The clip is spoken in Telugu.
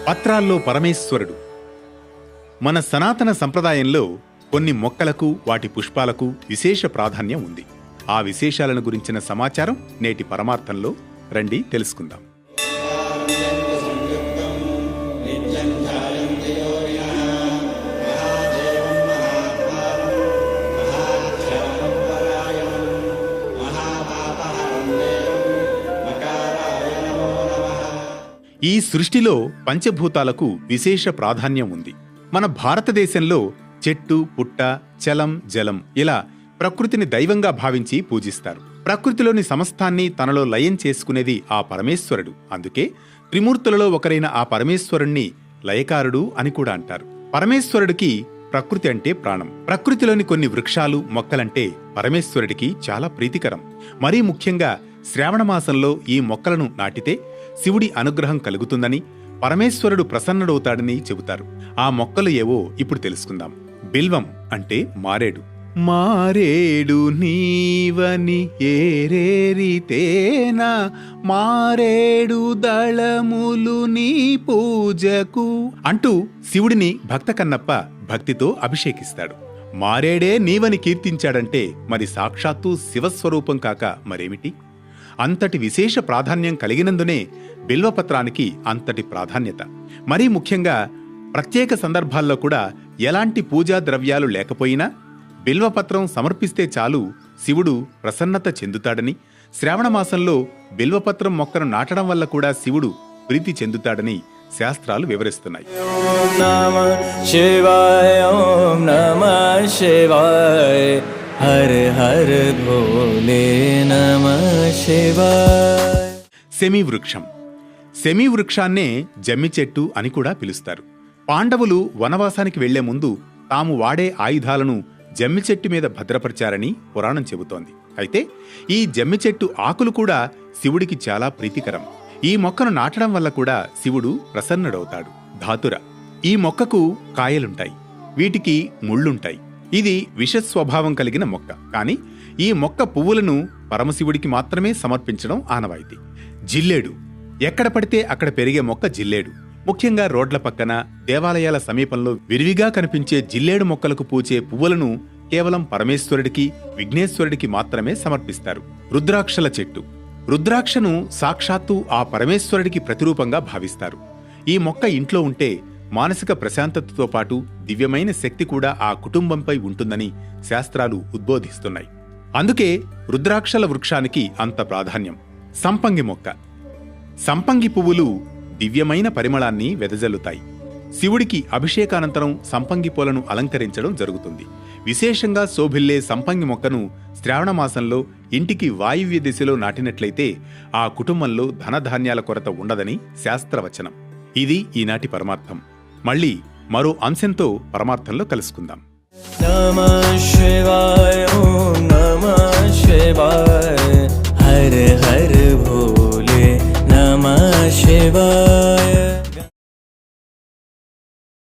పత్రాల్లో పరమేశ్వరుడు. మన సనాతన సంప్రదాయంలో కొన్ని మొక్కలకు వాటి పుష్పాలకు విశేష ప్రాధాన్యం ఉంది. ఆ విశేషాలను గురించిన సమాచారం నేటి పరమార్థంలో రండి తెలుసుకుందాం. ఈ సృష్టిలో పంచభూతాలకు విశేష ప్రాధాన్యం ఉంది. మన భారతదేశంలో చెట్టు, పుట్ట, చలం, జలం ఇలా ప్రకృతిని దైవంగా భావించి పూజిస్తారు. ప్రకృతిలోని సమస్తాన్ని తనలో లయం చేసుకునేది ఆ పరమేశ్వరుడు. అందుకే త్రిమూర్తులలో ఒకరైన ఆ పరమేశ్వరుణ్ణి లయకారుడు అని కూడా అంటారు. పరమేశ్వరుడికి ప్రకృతి అంటే ప్రాణం. ప్రకృతిలోని కొన్ని వృక్షాలు, మొక్కలంటే పరమేశ్వరుడికి చాలా ప్రీతికరం. మరీ ముఖ్యంగా శ్రావణమాసంలో ఈ మొక్కలను నాటితే శివుడి అనుగ్రహం కలుగుతుందని, పరమేశ్వరుడు ప్రసన్నుడవుతాడని చెబుతారు. ఆ మొక్కలు ఏవో ఇప్పుడు తెలుసుకుందాం. బిల్వం అంటే మారేడు. మారేడు నీవని ఏరేరితేనా మారేడు దళములు నీ పూజకు అంటూ శివుడిని భక్త కన్నప్ప భక్తితో అభిషేకిస్తాడు. మారేడే నీవని కీర్తించాడంటే మరి సాక్షాత్తు శివస్వరూపం కాక మరేమిటి? అంతటి విశేష ప్రాధాన్యం కలిగినందునే బిల్వపత్రానికి అంతటి ప్రాధాన్యత. మరీ ముఖ్యంగా ప్రత్యేక సందర్భాల్లో కూడా ఎలాంటి పూజా ద్రవ్యాలు లేకపోయినా బిల్వపత్రం సమర్పిస్తే చాలు శివుడు ప్రసన్నత చెందుతాడని, శ్రావణమాసంలో బిల్వపత్రం మొక్కను నాటడం వల్ల కూడా శివుడు ప్రీతి చెందుతాడని శాస్త్రాలు వివరిస్తున్నాయి. హర హర భోలే నమః శివాయ. సెమీ వృక్షం. సెమీ వృక్షాన్నే జమ్మి చెట్టు అని కూడా పిలుస్తారు. పాండవులు వనవాసానికి వెళ్లే ముందు తాము వాడే ఆయుధాలను జమ్మి చెట్టు మీద భద్రపరిచారని పురాణం చెబుతోంది. అయితే ఈ జమ్మి చెట్టు ఆకులు కూడా శివుడికి చాలా ప్రీతికరం. ఈ మొక్కను నాటడం వల్ల కూడా శివుడు ప్రసన్నుడవుతాడు. ధాతుర. ఈ మొక్కకు కాయలుంటాయి, వీటికి ముళ్ళుంటాయి. ఇది విషస్వభావం కలిగిన మొక్క. కాని ఈ మొక్క పువ్వులను పరమశివుడికి మాత్రమే సమర్పించడం ఆనవాయితీ. జిల్లేడు. ఎక్కడ పడితే అక్కడ పెరిగే మొక్క జిల్లేడు. ముఖ్యంగా రోడ్ల పక్కన, దేవాలయాల సమీపంలో విరివిగా కనిపించే జిల్లేడు మొక్కలకు పూచే పువ్వులను కేవలం పరమేశ్వరుడికి, విఘ్నేశ్వరుడికి మాత్రమే సమర్పిస్తారు. రుద్రాక్షల చెట్టు. రుద్రాక్షను సాక్షాత్తు ఆ పరమేశ్వరుడికి ప్రతిరూపంగా భావిస్తారు. ఈ మొక్క ఇంట్లో ఉంటే మానసిక ప్రశాంతతతో పాటు దివ్యమైన శక్తి కూడా ఆ కుటుంబంపై ఉంటుందని శాస్త్రాలు ఉద్బోధిస్తున్నాయి. అందుకే రుద్రాక్షల వృక్షానికి అంత ప్రాధాన్యం. సంపంగి మొక్క. సంపంగి పువ్వులు దివ్యమైన పరిమళాన్ని వెదజల్లుతాయి. శివుడికి అభిషేకానంతరం సంపంగి పూలను అలంకరించడం జరుగుతుంది. విశేషంగా శోభిల్లే సంపంగి మొక్కను శ్రావణమాసంలో ఇంటికి వాయువ్య దిశలో నాటినట్లయితే ఆ కుటుంబంలో ధనధాన్యాల కొరత ఉండదని శాస్త్రవచనం. ఇది ఈనాటి పరమార్థం. మళ్ళీ మరో అంశంతో పరమార్థంలో కలుసుకుందాం. నమః శివాయ.